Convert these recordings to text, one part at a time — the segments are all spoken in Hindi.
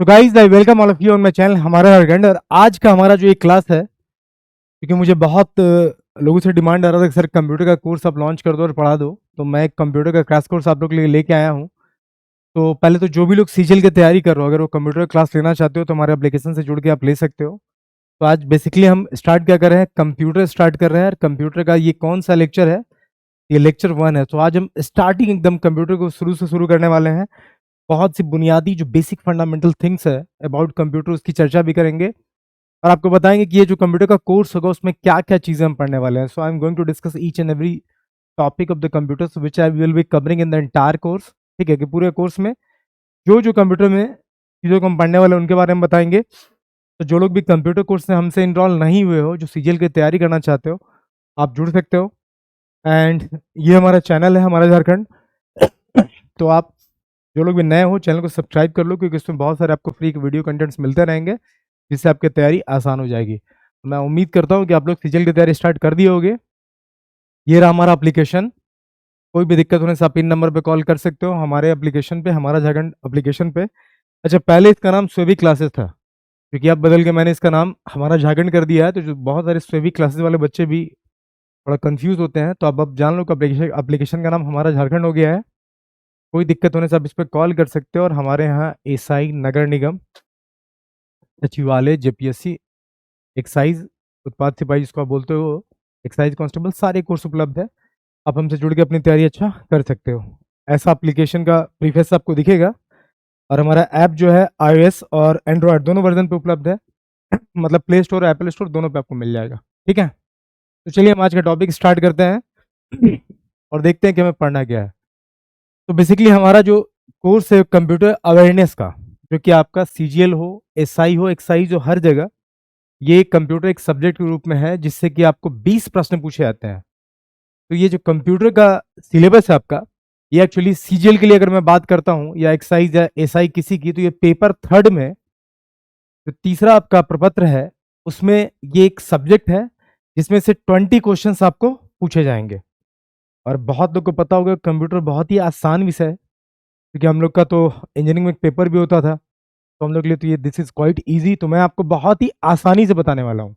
तो guys I welcome all of you on my channel हमारा हरगंड। और आज का हमारा जो एक क्लास है, क्योंकि मुझे बहुत लोगों से डिमांड आ रहा था कि सर कंप्यूटर का कोर्स आप लॉन्च कर दो और पढ़ा दो, तो मैं एक कंप्यूटर का क्रैश कोर्स आप लोग के लिए लेके आया हूँ। तो पहले तो जो भी लोग सीजीएल की तैयारी कर रहे हो, अगर वो कंप्यूटर का क्लास लेना चाहते हो तो हमारे एप्लीकेशन से जुड़ के आप ले सकते हो। तो आज बेसिकली हम स्टार्ट क्या कर रहे हैं, कंप्यूटर स्टार्ट कर रहे हैं। और कंप्यूटर का ये कौन सा लेक्चर है, ये लेक्चर 1 है। तो आज हम स्टार्टिंग एकदम कंप्यूटर को शुरू से शुरू करने वाले हैं। बहुत सी बुनियादी जो बेसिक फंडामेंटल थिंग्स है अबाउट कंप्यूटर, उसकी चर्चा भी करेंगे और आपको बताएंगे कि ये जो कंप्यूटर का कोर्स होगा उसमें क्या क्या चीजें हम पढ़ने वाले हैं। So I am going to discuss each and every topic of the computer which I will be covering in the entire course. ठीक है, कि पूरे कोर्स में जो जो कंप्यूटर में चीज़ों को हम पढ़ने वाले हैं उनके बारे में बताएंगे। तो जो लोग भी कंप्यूटर कोर्स में हमसे इनरोल नहीं हुए हो, जो सीजीएल की तैयारी करना चाहते हो, आप जुड़ सकते हो। एंड ये हमारा चैनल है, हमारा झारखंड। तो आप जो लोग भी नए हो चैनल को सब्सक्राइब कर लो, क्योंकि इसमें बहुत सारे आपको फ्री वीडियो कंटेंट्स मिलते रहेंगे जिससे आपकी तैयारी आसान हो जाएगी। मैं उम्मीद करता हूँ कि आप लोग सीजीएल की तैयारी स्टार्ट कर दिए होगे। ये रहा हमारा एप्लीकेशन। कोई भी दिक्कत होने से आप इन नंबर पे कॉल कर सकते हो हमारे एप्लीकेशन पे, हमारा झारखंड एप्लीकेशन पे। अच्छा, पहले इसका नाम स्वेवी क्लासेस था, क्योंकि अब बदल के मैंने इसका नाम हमारा झारखंड कर दिया है। तो जो बहुत सारे स्वेवी क्लासेस वाले बच्चे भी थोड़ा कंफ्यूज होते हैं, तो अब जान लो कि एप्लीकेशन का नाम हमारा झारखंड हो गया है। कोई दिक्कत होने से आप इस पर कॉल कर सकते हो। और हमारे यहाँ एसआई, नगर निगम, सचिवालय, जेपीएससी, एक्साइज, उत्पाद सिपाही जिसको आप बोलते हो, एक्साइज कांस्टेबल, सारे कोर्स उपलब्ध है। आप हमसे जुड़ के अपनी तैयारी अच्छा कर सकते हो। ऐसा एप्लीकेशन का प्रीफेस आपको दिखेगा। और हमारा ऐप जो है iOS और एंड्रॉयड दोनों वर्जन पे उपलब्ध है। मतलब प्ले स्टोर और एप्पल स्टोर दोनों पे आपको मिल जाएगा। ठीक है, तो चलिए हम आज का टॉपिक स्टार्ट करते हैं और देखते हैं कि हमें पढ़ना क्या है। तो बेसिकली हमारा जो कोर्स है कंप्यूटर अवेयरनेस का, जो कि आपका सीजीएल हो, एसआई हो, एक्साइज हो, हर जगह ये कंप्यूटर एक सब्जेक्ट के रूप में है, जिससे कि आपको 20 प्रश्न पूछे जाते हैं। तो ये जो कंप्यूटर का सिलेबस है आपका, ये एक्चुअली सीजीएल के लिए अगर मैं बात करता हूँ, या एक्साइज या एसआई किसी की, तो ये पेपर थर्ड में जो तीसरा आपका प्रपत्र है उसमें ये एक सब्जेक्ट है जिसमें से 20 क्वेश्चंस आपको पूछे जाएंगे। और बहुत लोग को पता होगा कंप्यूटर बहुत ही आसान विषय है, क्योंकि हम लोग का तो इंजीनियरिंग में एक पेपर भी होता था। तो हम लोग के लिए तो ये दिस इज क्वाइट इजी। तो मैं आपको बहुत ही आसानी से बताने वाला हूँ।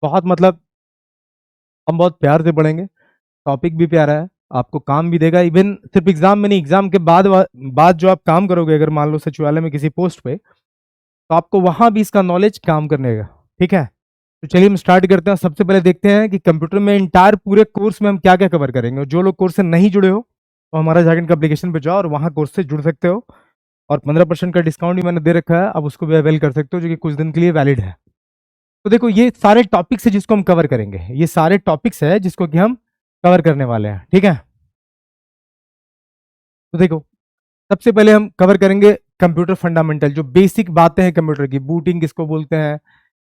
बहुत मतलब हम बहुत प्यार से पढ़ेंगे। टॉपिक भी प्यारा है, आपको काम भी देगा। इवन सिर्फ एग्जाम में नहीं, एग्जाम के बाद जो आप काम करोगे, अगर मान लो सचिवालय में किसी पोस्ट पे, तो आपको वहां भी इसका नॉलेज काम करने का। ठीक है, तो चलिए हम स्टार्ट करते हैं। सबसे पहले देखते हैं कि कंप्यूटर में इंटायर पूरे कोर्स में हम क्या क्या कवर करेंगे। और जो लोग कोर्स से नहीं जुड़े हो, तो हमारा झारखंड का एप्लीकेशन पे जाओ और वहाँ कोर्स से जुड़ सकते हो। और 15% का डिस्काउंट भी मैंने दे रखा है, अब उसको भी अवेल कर सकते हो, जो कि कुछ दिन के लिए वैलिड है। तो देखो, ये सारे टॉपिक्स है जिसको हम कवर करेंगे, ये सारे टॉपिक्स है जिसको कि हम कवर करने वाले हैं। ठीक है, तो देखो, सबसे पहले हम कवर करेंगे कंप्यूटर फंडामेंटल, जो बेसिक बातें हैं कंप्यूटर की। बूटिंग किसको बोलते हैं,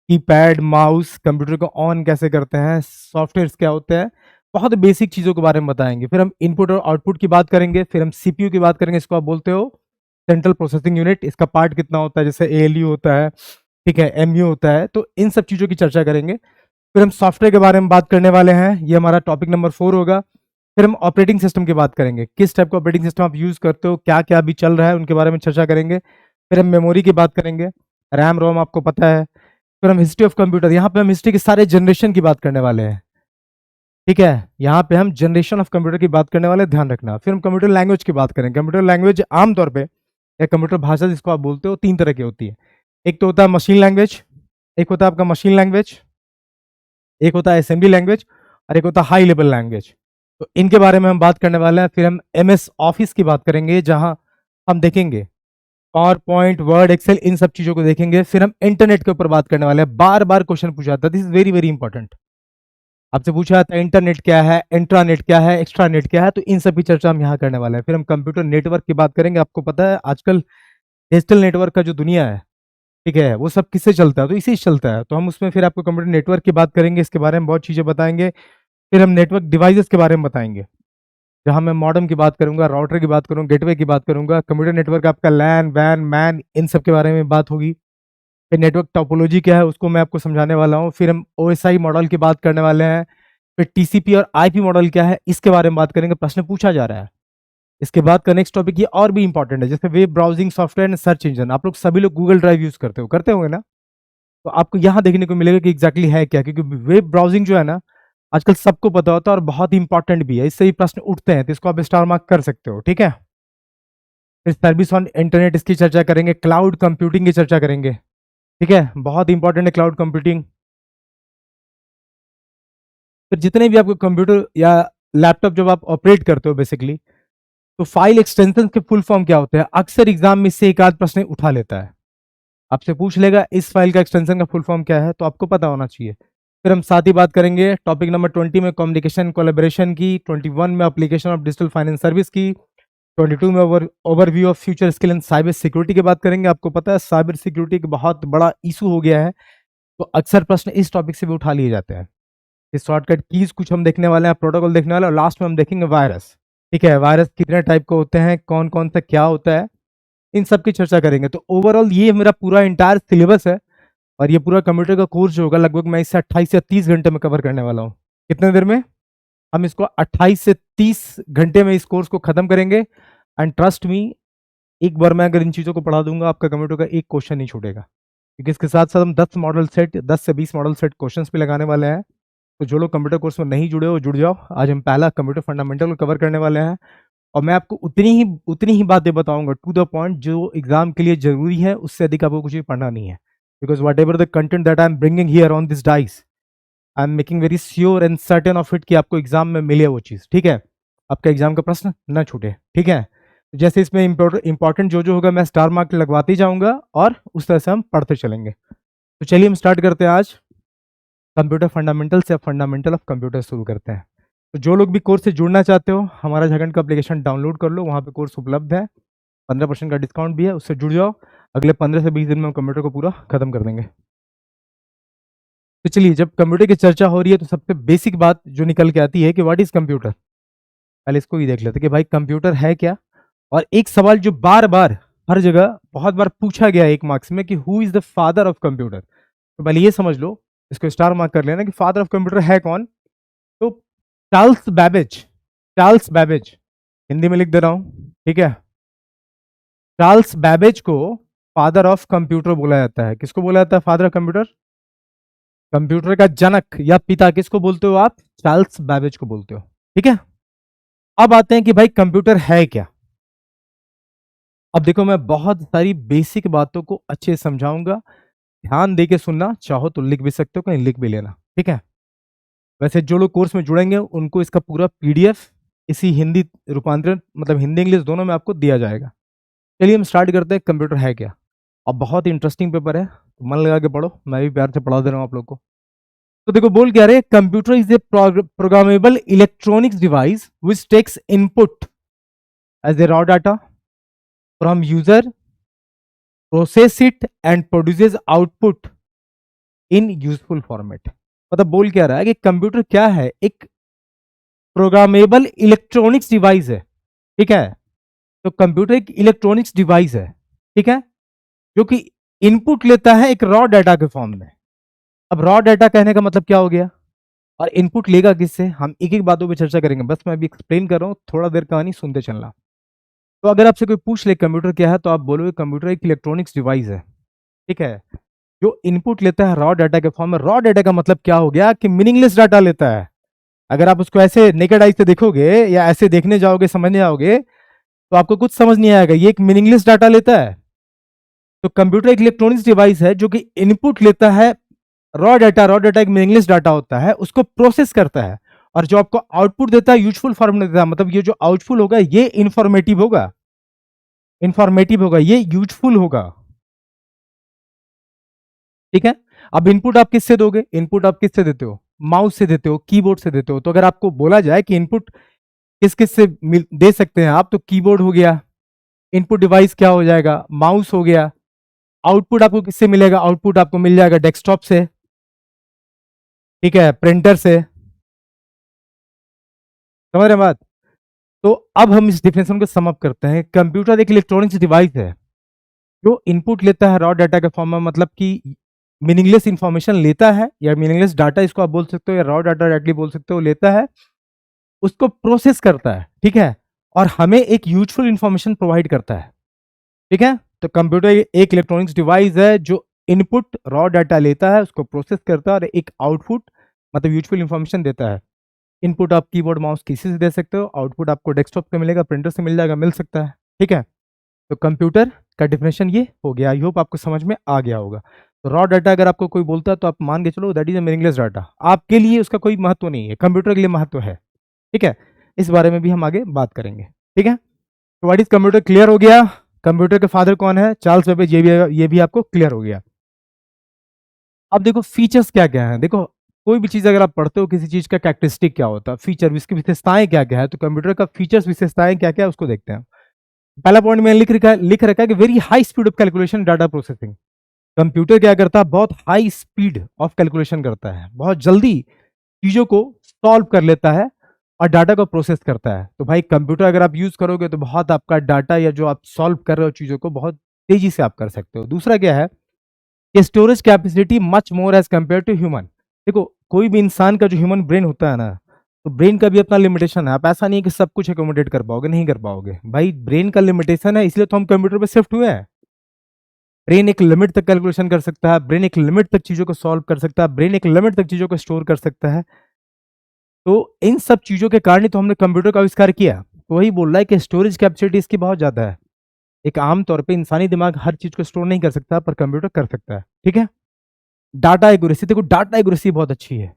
कीपैड, माउस, कंप्यूटर को ऑन कैसे करते हैं, सॉफ्टवेयर्स क्या होते हैं, बहुत बेसिक चीज़ों के बारे में बताएंगे। फिर हम इनपुट और आउटपुट की बात करेंगे। फिर हम सीपीयू की बात करेंगे, इसको आप बोलते हो सेंट्रल प्रोसेसिंग यूनिट। इसका पार्ट कितना होता है, जैसे एएलयू होता है, ठीक है, एमयू होता है। तो इन सब चीज़ों की चर्चा करेंगे। फिर हम सॉफ्टवेयर के बारे में बात करने वाले हैं, ये हमारा टॉपिक नंबर 4 होगा। फिर हम ऑपरेटिंग सिस्टम की बात करेंगे, किस टाइप का ऑपरेटिंग सिस्टम आप यूज़ करते हो, क्या क्या अभी चल रहा है, उनके बारे में चर्चा करेंगे। फिर हम मेमोरी की बात करेंगे, रैम रोम आपको पता है। फिर हम हिस्ट्री ऑफ कंप्यूटर, यहाँ पे हम हिस्ट्री के सारे जनरेशन की बात करने वाले हैं। ठीक है, यहाँ पे हम जनरेशन ऑफ कंप्यूटर की बात करने वाले हैं, ध्यान रखना। फिर हम कंप्यूटर लैंग्वेज की बात करेंगे। कंप्यूटर लैंग्वेज आमतौर पे, या कंप्यूटर भाषा जिसको आप बोलते हो, 3 तरह की होती है। एक तो होता है मशीन लैंग्वेज, एक होता है आपका मशीन लैंग्वेज, एक होता है असेंबली लैंग्वेज, और एक होता है हाई लेवल लैंग्वेज। तो इनके बारे में हम बात करने वाले हैं। फिर हम एमएस ऑफिस की बात करेंगे, जहां हम देखेंगे पावर पॉइंट, वर्ड, एक्सेल, इन सब चीजों को देखेंगे। फिर हम इंटरनेट के ऊपर बात करने वाले हैं। बार बार क्वेश्चन पूछा जाता है, this is very very important. आपसे पूछा जाता है इंटरनेट क्या है, इंट्रानेट क्या है, एक्स्ट्रानेट क्या है। तो इन सब की चर्चा हम यहाँ करने वाले हैं। फिर हम कंप्यूटर नेटवर्क की बात करेंगे। आपको पता है आजकल डिजिटल नेटवर्क का जो दुनिया है, ठीक है, वो सब किससे चलता है, तो इसी से चलता है। तो हम उसमें फिर आपको कंप्यूटर नेटवर्क की बात करेंगे, इसके बारे में बहुत चीजें बताएंगे। फिर हम नेटवर्क डिवाइसेस के बारे में बताएंगे, जहां मैं मॉडेम की बात करूंगा, राउटर की बात करूंगा, गेटवे की बात करूंगा। कंप्यूटर नेटवर्क आपका लैन, वैन, मैन, इन सब के बारे में बात होगी। फिर नेटवर्क टोपोलॉजी क्या है उसको मैं आपको समझाने वाला हूँ। फिर हम ओएसआई मॉडल की बात करने वाले हैं। फिर टीसीपी और आईपी मॉडल क्या है इसके बारे में बात करेंगे, प्रश्न पूछा जा रहा है। इसके बाद का नेक्स्ट टॉपिक ये और भी इंपॉर्टेंट है, जैसे web browsing software and search engine. आप लोग सभी लोग गूगल ड्राइव यूज करते होंगे ना, तो आपको यहाँ देखने को मिलेगा कि एग्जैक्टली है क्या, क्योंकि वेब ब्राउजिंग जो है ना आजकल सबको पता होता है और बहुत इंपॉर्टेंट भी है, इससे ही प्रश्न उठते हैं, तो इसको आप स्टार मार्क कर सकते हो, ठीक है। फिर सर्विस ऑन इंटरनेट इसकी चर्चा करेंगे, क्लाउड कंप्यूटिंग की चर्चा करेंगे, ठीक है, बहुत इंपॉर्टेंट है क्लाउड कंप्यूटिंग। फिर जितने भी आपको कंप्यूटर या लैपटॉप जब आप ऑपरेट करते हो बेसिकली, तो फाइल एक्सटेंशन के फुल फॉर्म क्या होते हैं, अक्सर एग्जाम में से एक आध प्रश्न उठा लेता है, आपसे पूछ लेगा इस फाइल का एक्सटेंशन का फुल फॉर्म क्या है, तो आपको पता होना चाहिए। फिर हम साथ ही बात करेंगे टॉपिक नंबर 20 में कम्युनिकेशन कोलैबोरेशन की, 21 में application of digital finance service की, 22 में overview of future skill and cyber security की बात करेंगे। आपको पता है साइबर सिक्योरिटी एक बहुत बड़ा इशू हो गया है, तो अक्सर प्रश्न इस टॉपिक से भी उठा लिए जाते हैं। इस शॉर्टकट कीज कुछ हम देखने वाले हैं, प्रोटोकॉल देखने वाले हैं, और लास्ट में हम देखेंगे वायरस, ठीक है, वायरस कितने टाइप के होते हैं, कौन कौन सा क्या होता है, इन सब की चर्चा करेंगे। तो ओवरऑल ये मेरा पूरा इंटायर सिलेबस है, और ये पूरा कंप्यूटर का कोर्स जो होगा लगभग मैं इससे 28 से 30 घंटे में कवर करने वाला हूँ। कितने देर में? हम इसको 28 से 30 घंटे में इस कोर्स को खत्म करेंगे। एंड ट्रस्ट मी, एक बार मैं अगर इन चीज़ों को पढ़ा दूंगा आपका कंप्यूटर का एक क्वेश्चन नहीं छूटेगा, क्योंकि इसके साथ साथ हम 10 से 20 मॉडल सेट क्वेश्चन भी लगाने वाले हैं। तो जो लोग कंप्यूटर कोर्स में नहीं जुड़े हो जुड़ जाओ, आज हम पहला कंप्यूटर फंडामेंटल को कवर करने वाले हैं, और मैं आपको उतनी ही बातें बताऊंगा टू द पॉइंट जो एग्जाम के लिए जरूरी है, उससे अधिक आपको कुछ भी पढ़ना नहीं है, because what ever the content that I am bringing here on this dice, I am making very sure and certain of it कि आपको एग्जाम में मिले वो चीज़, ठीक है, आपका एग्जाम का प्रश्न ना छूटे, ठीक है। जैसे इसमें इंपॉर्टेंट जो होगा मैं स्टार मार्क लगवाते ही जाऊंगा, और उस तरह से हम पढ़ते चलेंगे। तो चलिए हम स्टार्ट करते हैं आज कंप्यूटर फंडामेंटल से, फंडामेंटल ऑफ कंप्यूटर शुरू करते हैं। तो जो लोग भी कोर्स से जुड़ना चाहते हो, हमारा झारखंड का एप्लीकेशन डाउनलोड कर लो, वहाँ पे कोर्स उपलब्ध है, 15% का डिस्काउंट भी है, उससे जुड़ जाओ। अगले 15 से 20 दिन में हम कंप्यूटर को पूरा खत्म कर देंगे। तो चलिए, जब कंप्यूटर की चर्चा हो रही है तो सबसे बेसिक बात जो निकल के आती है कि व्हाट इज कंप्यूटर। पहले इसको ही देख लेते कि भाई कंप्यूटर है क्या। और एक सवाल जो बार बार हर जगह बहुत बार पूछा गया है एक मार्क्स में, कि who is the father of computer. तो पहले ये समझ लो, इसको स्टार मार्क कर लेना कि फादर ऑफ कंप्यूटर है कौन। तो Charles Babbage, Charles Babbage, Hindi में लिख दे रहा हूं, ठीक है। चार्ल्स बैबेज को फादर ऑफ कंप्यूटर बोला जाता है। किसको बोला जाता है फादर ऑफ कंप्यूटर? कंप्यूटर का जनक या पिता किसको बोलते हो आप? चार्ल्स बैबेज को बोलते हो, ठीक है। अब आते हैं कि भाई कंप्यूटर है क्या। अब देखो, मैं बहुत सारी बेसिक बातों को अच्छे से समझाऊंगा, ध्यान दे के सुनना, चाहो तो लिख भी सकते हो, कहीं लिख भी लेना, ठीक है। वैसे जो लोग कोर्स में जुड़ेंगे उनको इसका पूरा पीडीएफ इसी हिंदी रूपांतरण, मतलब हिंदी इंग्लिश दोनों में आपको दिया जाएगा। चलिए हम स्टार्ट करते हैं, कंप्यूटर है क्या। अब बहुत इंटरेस्टिंग पेपर है, तो मन लगा के पढ़ो, मैं भी प्यार से पढ़ा दे रहा हूँ आप लोग को। तो देखो बोल क्या रहे, computer is a programmable electronics device which takes input as a raw data from user, process it and produces output in useful format. मतलब बोल क्या रहा है कि कंप्यूटर क्या है, एक प्रोग्रामेबल इलेक्ट्रॉनिक्स डिवाइस है, ठीक है। तो कंप्यूटर एक इलेक्ट्रॉनिक्स डिवाइस है, ठीक है, जो कि इनपुट लेता है एक रॉ डाटा के फॉर्म में। अब रॉ डाटा कहने का मतलब क्या हो गया, और इनपुट लेगा किससे, हम एक एक बातों पे चर्चा करेंगे, बस मैं अभी एक्सप्लेन कर रहा हूं, थोड़ा देर कहानी सुनते चलना। तो अगर आपसे कोई पूछ ले कंप्यूटर क्या है, तो आप बोलोगे कंप्यूटर एक इलेक्ट्रॉनिक्स डिवाइस है, ठीक है, जो इनपुट लेता है रॉ डाटा के फॉर्म में। रॉ डाटा का मतलब क्या हो गया कि मीनिंगलेस डाटा लेता है। अगर आप उसको ऐसे नेकेड आई से देखोगे या ऐसे देखने जाओगे समझने जाओगे तो आपको कुछ समझ नहीं आएगा, ये एक मीनिंगलेस डाटा लेता है। तो कंप्यूटर एक इलेक्ट्रॉनिक्स डिवाइस है जो कि इनपुट लेता है रॉ डाटा, रॉ डाटा एक मीनिंगलेस डाटा होता है, उसको प्रोसेस करता है, और जो आपको आउटपुट देता है यूजफुल फॉर्म में देता है। मतलब ये जो आउटपुट होगा ये इंफॉर्मेटिव होगा, इंफॉर्मेटिव होगा, ये यूजफुल होगा, ठीक है। अब इनपुट आप किससे दोगे, इनपुट आप किससे देते हो, माउस से देते हो, कीबोर्ड से देते हो। तो अगर आपको बोला जाए कि इनपुट किस किस से दे सकते हैं आप, तो कीबोर्ड हो गया इनपुट डिवाइस, क्या हो जाएगा, माउस हो गया। आउटपुट आपको किससे मिलेगा, आउटपुट आपको मिल जाएगा डेस्कटॉप से, ठीक है, प्रिंटर से, समझ रहे बात। तो अब हम इस डिफिनेशन को सम अप करते हैं। कंप्यूटर एक इलेक्ट्रॉनिक्स डिवाइस है जो इनपुट लेता है रॉ डाटा के फॉर्म में, मतलब कि मीनिंगलेस इंफॉर्मेशन लेता है, या मीनिंगलेस डाटा इसको आप बोल सकते हो, या रॉ डाटा डायरेक्टली बोल सकते हो, लेता है, उसको प्रोसेस करता है, ठीक है, और हमें एक यूजफुल इंफॉर्मेशन प्रोवाइड करता है। ठीक है, तो कंप्यूटर एक इलेक्ट्रॉनिक्स डिवाइस है जो इनपुट रॉ डाटा लेता है, उसको प्रोसेस करता है और एक आउटपुट मतलब यूजफुल इंफॉर्मेशन देता है। इनपुट आप कीबोर्ड माउस किसी से दे सकते हो, आउटपुट आपको डेस्कटॉप पे मिलेगा, प्रिंटर से मिल जाएगा, मिल सकता है। ठीक है, तो कंप्यूटर का डिफिनेशन ये हो गया। आई होप आपको समझ में आ गया होगा। तो रॉ डाटा अगर आपको कोई बोलता है तो आप मान के चलो that is a meaningless data, आपके लिए उसका कोई महत्व नहीं है, कंप्यूटर के लिए महत्व है। ठीक है, इस बारे में भी हम आगे बात करेंगे। ठीक है, तो व्हाट इज कंप्यूटर क्लियर हो गया। कंप्यूटर के फादर कौन है, चार्ल्स बेबेज, ये भी आपको क्लियर हो गया। अब देखो फीचर्स क्या क्या है। देखो कोई भी चीज अगर आप पढ़ते हो किसी चीज का कैरेक्टरिस्टिक क्या होता है, फीचर इसकी विशेषताएं क्या क्या है, तो कंप्यूटर का फीचर्स विशेषताएं क्या क्या है उसको देखते हैं। पहला पॉइंट में लिख रखा है कि very high speed of calculation data processing. Computer क्या करता है, बहुत हाई स्पीड ऑफ कैलकुलेशन करता है, बहुत जल्दी चीजों को सॉल्व कर लेता है और डाटा को प्रोसेस करता है। तो भाई कंप्यूटर अगर आप यूज करोगे तो बहुत आपका डाटा या जो आप सॉल्व कर रहे हो चीजों को बहुत तेजी से आप कर सकते हो। दूसरा क्या है कि storage capacity much more as compare to human. देखो कोई भी इंसान का जो ह्यूमन ब्रेन होता है ना, तो ब्रेन का भी अपना लिमिटेशन है। आप ऐसा नहीं है कि सब कुछ एकोमोडेट कर पाओगे, नहीं कर पाओगे भाई, ब्रेन का लिमिटेशन है, इसलिए तो हम कंप्यूटर पे शिफ्ट हुए हैं। ब्रेन एक लिमिट तक कैलकुलेशन कर सकता है, ब्रेन एक लिमिट तक चीजों को सॉल्व कर सकता है, ब्रेन एक लिमिट तक चीजों को स्टोर कर सकता है। तो इन सब चीजों के कारण ही तो हमने कंप्यूटर का आविष्कार किया। तो वही बोल रहा है कि स्टोरेज कैपेसिटी इसकी बहुत ज्यादा है। एक आम तौर पे इंसानी दिमाग हर चीज को स्टोर नहीं कर सकता, पर कंप्यूटर कर सकता है। ठीक है, डाटा एक्यूरेसी, देखो डाटा एक्यूरेसी बहुत अच्छी है।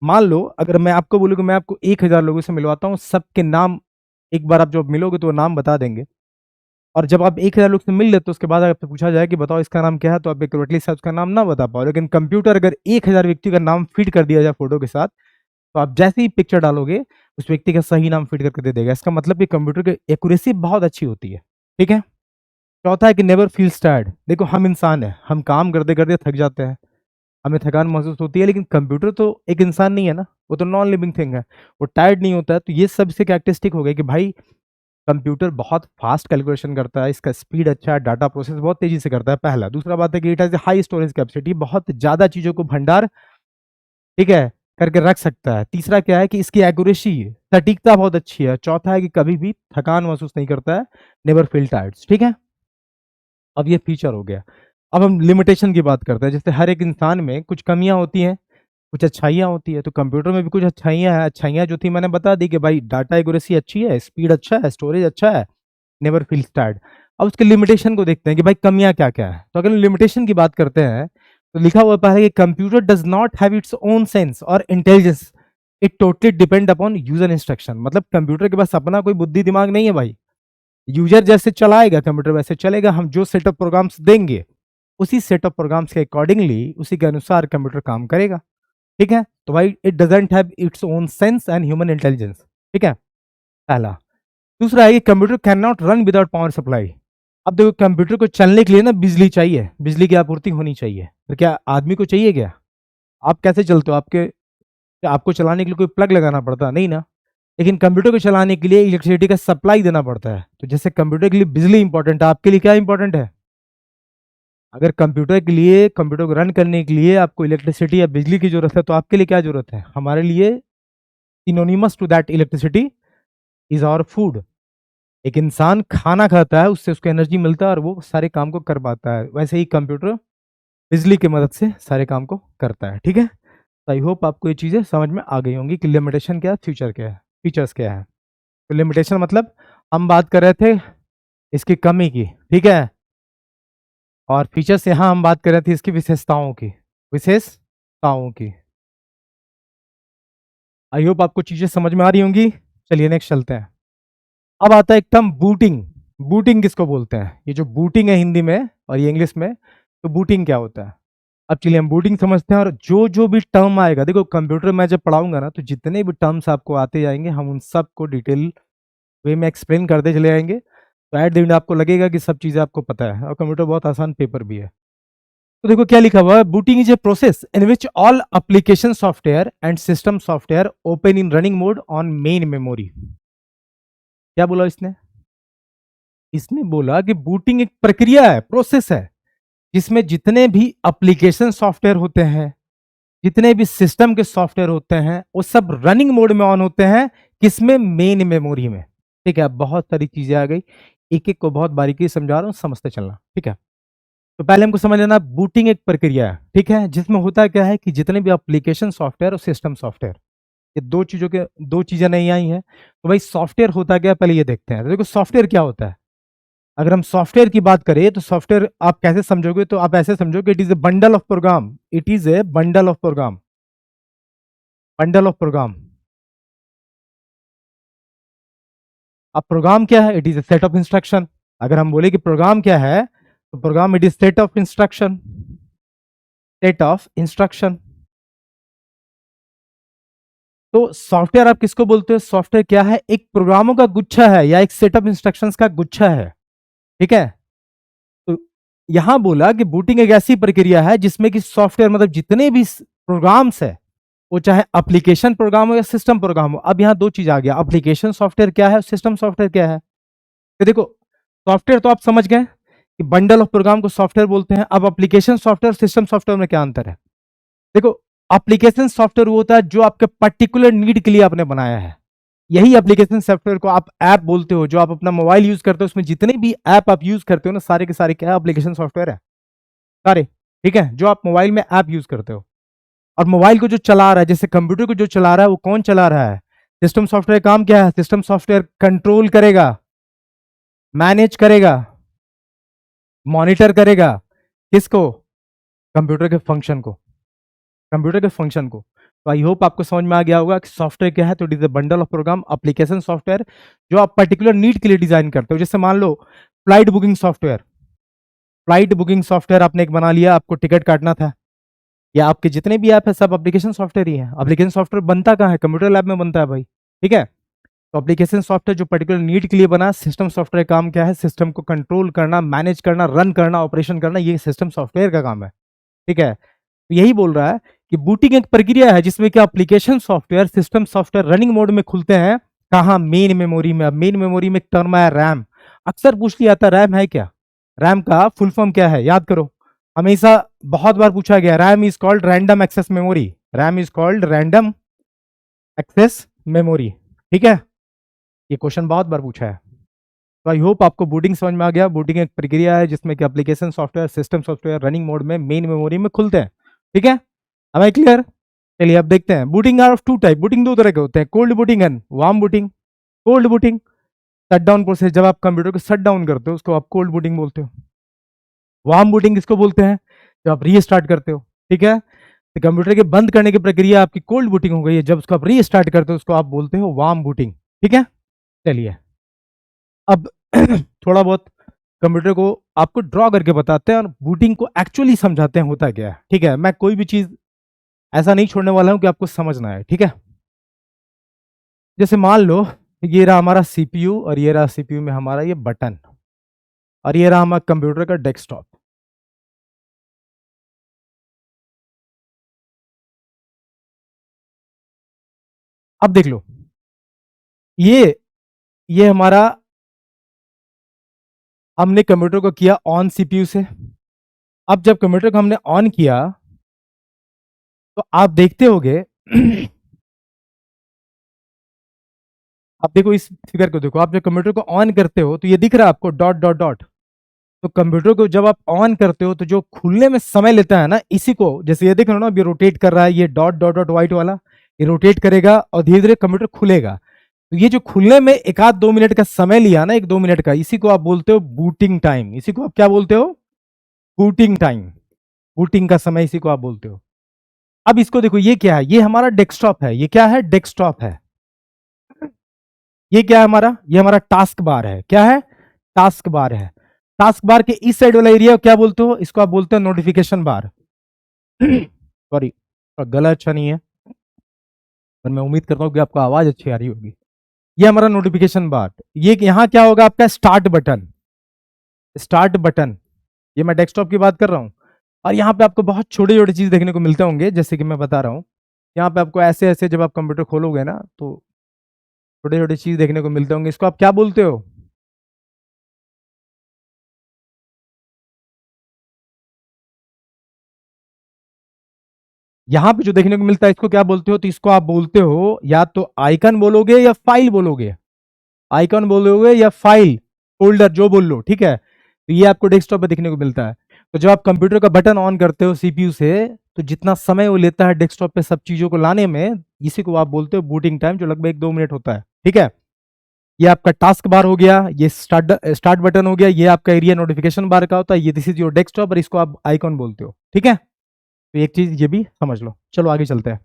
मान लो अगर मैं आपको बोलूँ कि मैं आपको 1000 लोगों से मिलवाता हूँ, सबके नाम एक बार आप जब मिलोगे तो वो नाम बता देंगे। और जब आप 1000 लोग से मिल लेते हो उसके बाद आपसे पूछा जाए कि बताओ इसका नाम क्या है, तो आप एक्यूरेटली से उसका नाम ना बता पाओ। लेकिन कंप्यूटर अगर 1000 व्यक्ति का नाम फीड कर दिया जाए फोटो के साथ, तो आप जैसे ही पिक्चर डालोगे उस व्यक्ति का सही नाम फीड करके दे देगा। इसका मतलब कि कंप्यूटर की एक्यूरेसी बहुत अच्छी होती है। ठीक है, चौथा है कि नेवर फील्स टायर्ड। देखो हम इंसान हैं, हम काम करते करते थक जाते हैं, हमें थकान महसूस होती है, लेकिन कंप्यूटर तो एक इंसान नहीं है ना, वो तो नॉन लिविंग थिंग है, वो टायर्ड नहीं होता है। तो ये सबसे कैरेक्टरिस्टिक हो गया कि भाई कंप्यूटर बहुत फास्ट कैलकुलेशन करता है, इसका स्पीड अच्छा है, डाटा प्रोसेस बहुत तेजी से करता है, पहला। दूसरा बात है कि it has high storage capacity, बहुत ज्यादा चीजों को भंडार ठीक है करके रख सकता है। तीसरा क्या है कि इसकी एक्यूरेसी सटीकता बहुत अच्छी है। चौथा है कि कभी भी थकान महसूस नहीं करता है, नेवर फील टायर्ड। ठीक है, अब ये फीचर हो गया। अब हम लिमिटेशन की बात करते हैं। जैसे हर एक इंसान में कुछ कमियां होती हैं, कुछ अच्छाइयाँ होती है, तो कंप्यूटर में भी कुछ अच्छाइयाँ हैं। अच्छाइयाँ जो थी मैंने बता दी कि भाई डाटा एक्यूरेसी अच्छी है, स्पीड अच्छा है, स्टोरेज अच्छा है, नेवर फील टायर्ड। अब उसके लिमिटेशन को देखते हैं कि भाई कमियां क्या क्या है। तो अगर लिमिटेशन की बात करते हैं तो लिखा हुआ पहले कि computer does not have its own sense और intelligence, it totally depend upon user instruction. मतलब कंप्यूटर के पास अपना कोई बुद्धि दिमाग नहीं है भाई, यूजर जैसे चलाएगा कंप्यूटर वैसे चलेगा। हम जो सेट ऑफ प्रोग्राम्स देंगे उसी सेट ऑफ प्रोग्राम्स के अकॉर्डिंगली उसी के अनुसार कंप्यूटर काम करेगा। ठीक है, तो भाई it doesn't have its own sense and human intelligence. ठीक है, पहला। दूसरा है कि computer can not run without power supply. अब देखो कंप्यूटर को चलने के लिए ना बिजली चाहिए, बिजली की आपूर्ति होनी चाहिए। तो क्या आदमी को चाहिए क्या? आप कैसे चलते हो? आपको चलाने के लिए कोई प्लग लगाना पड़ता नहीं ना। लेकिन कंप्यूटर को चलाने के लिए इलेक्ट्रिसिटी का सप्लाई देना पड़ता है। तो जैसे कंप्यूटर के लिए बिजली इंपॉर्टेंट है, आपके लिए क्या इंपॉर्टेंट है? अगर कंप्यूटर के लिए, कंप्यूटर को रन करने के लिए आपको इलेक्ट्रिसिटी या बिजली की जरूरत है, तो आपके लिए क्या जरूरत है? हमारे लिए synonymous to that electricity is our food. एक इंसान खाना खाता है, उससे उसको एनर्जी मिलता है और वो सारे काम को कर पाता है। वैसे ही कंप्यूटर बिजली की मदद से सारे काम को करता है। ठीक है, तो आई होप आपको ये चीजें समझ में आ गई होंगी कि लिमिटेशन क्या है, फ्यूचर क्या है, फीचर्स क्या है। तो लिमिटेशन मतलब हम बात कर रहे थे इसकी कमी की, ठीक है, और फीचर्स यहाँ हम बात कर रहे थे इसकी विशेषताओं की, विशेषताओं की। आई होप आपको चीजें समझ में आ रही होंगी। चलिए नेक्स्ट चलते हैं। अब आता है एक टर्म बूटिंग। बूटिंग किसको बोलते हैं? ये जो बूटिंग है हिंदी में और ये इंग्लिश में, तो बूटिंग क्या होता है? अब चलिए हम बूटिंग समझते हैं। और जो जो भी टर्म आएगा, देखो कंप्यूटर में जब पढ़ाऊंगा ना, तो जितने भी टर्म्स आपको आते जाएंगे हम उन सब को डिटेल वे में एक्सप्लेन करते चले जाएंगे। तो एट द एंड आपको लगेगा कि सब चीजें आपको पता है, और कंप्यूटर बहुत आसान पेपर भी है। तो देखो क्या लिखा हुआ है, booting is a process in which all application software and system software open in running mode on main memory. क्या बोला इसने? इसने बोला कि बूटिंग एक प्रक्रिया है, प्रोसेस है, जिसमें जितने भी एप्लीकेशन सॉफ्टवेयर होते हैं, जितने भी सिस्टम के सॉफ्टवेयर होते हैं, वो सब रनिंग मोड में ऑन होते हैं। किसमें? मेन मेमोरी में। ठीक है, बहुत सारी चीजें आ गई, एक एक को बहुत बारीकी से समझा रहा हूँ, समझते चलना। ठीक है, तो पहले हमको समझ लेना, बूटिंग एक प्रक्रिया है, ठीक है, जिसमें होता क्या है कि जितने भी एप्लीकेशन सॉफ्टवेयर और सिस्टम सॉफ्टवेयर, ये दो चीजें नहीं आई हैं। तो भाई सॉफ्टवेयर होता क्या, पहले ये देखते हैं। तो देखो सॉफ्टवेयर क्या होता है। अगर हम सॉफ्टवेयर की बात करें तो सॉफ्टवेयर आप कैसे समझोगे, तो आप ऐसे समझोगे, it is a bundle of program, it is a bundle of program, bundle of program. अब प्रोग्राम क्या है, it is a set of instruction. अगर हम बोले कि प्रोग्राम क्या है, तो program it is set of instruction, set of instruction. तो सॉफ्टवेयर आप किसको बोलते हो, सॉफ्टवेयर क्या है, एक प्रोग्रामों का गुच्छा है या एक सेट ऑफ इंस्ट्रक्शंस का गुच्छा है। ठीक है, तो यहां बोला कि बूटिंग एक ऐसी प्रक्रिया है जिसमें कि सॉफ्टवेयर मतलब जितने भी प्रोग्राम्स है, वो चाहे एप्लीकेशन प्रोग्राम हो या सिस्टम प्रोग्राम हो। अब यहां दो चीज आ गया, एप्लीकेशन सॉफ्टवेयर क्या है, सिस्टम सॉफ्टवेयर क्या है। तो देखो सॉफ्टवेयर तो आप समझ गए कि बंडल ऑफ प्रोग्राम को सॉफ्टवेयर बोलते हैं। अब एप्लीकेशन सॉफ्टवेयर सिस्टम सॉफ्टवेयर में क्या अंतर है। देखो एप्लीकेशन सॉफ्टवेयर वो होता है जो आपके पर्टिकुलर नीड के लिए आपने बनाया है। यही एप्लीकेशन सॉफ्टवेयर को आप ऐप बोलते हो। जो आप अपना मोबाइल यूज करते हो उसमें जितने भी ऐप आप यूज करते हो ना, सारे के सारे क्या है, एप्लीकेशन सॉफ्टवेयर है सारे। ठीक है, जो आप मोबाइल में ऐप यूज करते हो, और मोबाइल को जो चला रहा है, जैसे कंप्यूटर को जो चला रहा है, वो कौन चला रहा है, सिस्टम सॉफ्टवेयर। काम क्या है, सिस्टम सॉफ्टवेयर कंट्रोल करेगा, मैनेज करेगा, मॉनिटर करेगा, किसको, कंप्यूटर के फंक्शन को, कंप्यूटर के फंक्शन को। तो आई होप आपको समझ में आ गया होगा कि सॉफ्टवेयर क्या है। तो it is a bundle of program, application software जो आप पर्टिकुलर नीड के लिए डिजाइन करते हो। जैसे मान लो flight booking software, flight booking software आपने एक बना लिया, आपको टिकट काटना था, या आपके जितने भी ऐप है सब एप्लीकेशन सॉफ्टवेयर ही है। एप्लीकेशन सॉफ्टवेयर बनता कहाँ है, कंप्यूटर लैब में बनता है भाई। ठीक है, तो एप्लीकेशन सॉफ्टवेयर जो पर्टिकुलर नीड के लिए बना। सिस्टम सॉफ्टवेयर काम क्या है, सिस्टम को कंट्रोल करना, मैनेज करना, रन करना, ऑपरेशन करना, ये सिस्टम सॉफ्टवेयर का काम है। ठीक है, तो यही बोल रहा है कि बूटिंग एक प्रक्रिया है जिसमें कि application software system software running mode में खुलते हैं। कहाँ, मेन मेमोरी में। अब मेन मेमोरी में एक टर्म है रैम। अक्सर पूछ लिया था रैम है क्या, रैम का फुल फॉर्म क्या है, याद करो। हमेशा बहुत बार पूछा गया, RAM is called random access memory, RAM is called random access memory. ठीक है, ये क्वेश्चन बहुत बार पूछा है। तो आई होप आपको बूटिंग समझ में आ गया। बूटिंग एक प्रक्रिया है जिसमें कि application software system software running mode में मेन मेमोरी में खुलते हैं। ठीक है, अब आई क्लियर। चलिए अब देखते हैं। Booting are of two type, booting दो तरह के होते हैं, cold booting and warm booting. Cold booting shut down process, जब आप कंप्यूटर को शट डाउन करते हो उसको आप कोल्ड बूटिंग बोलते हो। वार्म बूटिंग किसको बोलते हैं, जब आप रीस्टार्ट करते हो। ठीक है, तो कंप्यूटर के बंद करने की प्रक्रिया आपकी कोल्ड बूटिंग हो गई है, जब उसको आप रीस्टार्ट करते हो उसको आप बोलते हो वार्म बूटिंग। ठीक है, चलिए अब थोड़ा बहुत कंप्यूटर को आपको ड्रॉ करके बताते हैं और बूटिंग को एक्चुअली समझाते हैं होता क्या है। ठीक है, मैं कोई भी चीज ऐसा नहीं छोड़ने वाला हूं कि आपको समझना है। ठीक है, जैसे मान लो ये रहा हमारा सीपीयू, और ये रहा सीपीयू में हमारा ये बटन, और ये रहा हमारा कंप्यूटर का डेस्कटॉप। अब देख लो, ये ये हमारा, हमने कंप्यूटर को किया ऑन सीपीयू से। अब जब कंप्यूटर को हमने ऑन किया तो आप देखते होगे आप देखो इस फिगर को देखो, आप जब कंप्यूटर को ऑन करते हो तो ये दिख रहा है आपको डॉट डॉट डॉट। तो कंप्यूटर को जब आप ऑन करते हो तो जो खुलने में समय लेता है ना, इसी को, जैसे ये देख रहे हो ना, अभी रोटेट कर रहा है ये डॉट डॉट डॉट व्हाइट वाला, ये रोटेट करेगा और धीरे धीरे कंप्यूटर खुलेगा। तो ये जो खुलने में एक आध 2 मिनट का समय लिया ना, 1-2 मिनट का, इसी को आप बोलते हो बूटिंग टाइम। इसी को आप क्या बोलते हो, बूटिंग टाइम, बूटिंग का समय, इसी को आप बोलते हो। अब इसको देखो, ये क्या है, ये हमारा डेस्कटॉप है। ये क्या है, डेस्कटॉप है। ये क्या है हमारा, ये हमारा टास्क बार है। क्या है, टास्क बार है। टास्क बार के इस साइड वाला एरिया क्या बोलते हो, इसको आप बोलते हो नोटिफिकेशन बार। सॉरी, गला अच्छा नहीं है, पर मैं उम्मीद करता हूं कि आपको आवाज अच्छी आ रही होगी। ये हमारा नोटिफिकेशन बार। ये यहां क्या होगा आपका, स्टार्ट बटन, स्टार्ट बटन। ये मैं डेस्कटॉप की बात कर रहा हूं। और यहाँ पे आपको बहुत छोटे छोटे चीज देखने को मिलते होंगे, जैसे कि मैं बता रहा हूँ। यहाँ पे आपको ऐसे ऐसे जब आप कंप्यूटर खोलोगे ना, तो छोटे छोटे चीज देखने को मिलते होंगे। इसको आप क्या बोलते हो, यहां पे जो देखने को मिलता है इसको क्या बोलते हो, तो इसको आप बोलते हो या तो आइकन बोलोगे या फाइल बोलोगे। आइकॉन बोलोगे या फाइल फोल्डर जो बोल लो, ठीक है। तो ये आपको डेस्कटॉप पे देखने को मिलता है। तो जब आप कंप्यूटर का बटन ऑन करते हो सीपीयू से, तो जितना समय वो लेता है डेस्कटॉप पे सब चीजों को लाने में, इसी को आप बोलते हो बूटिंग टाइम, जो लगभग 1-2 मिनट होता है, ठीक है। ये आपका टास्क बार हो गया, ये स्टार्ट बटन हो गया, ये आपका एरिया नोटिफिकेशन बार का होता है, ये दिस इज योर डेस्कटॉप और इसको आप आइकॉन बोलते हो, ठीक है। तो एक चीज ये भी समझ लो। चलो आगे चलते हैं।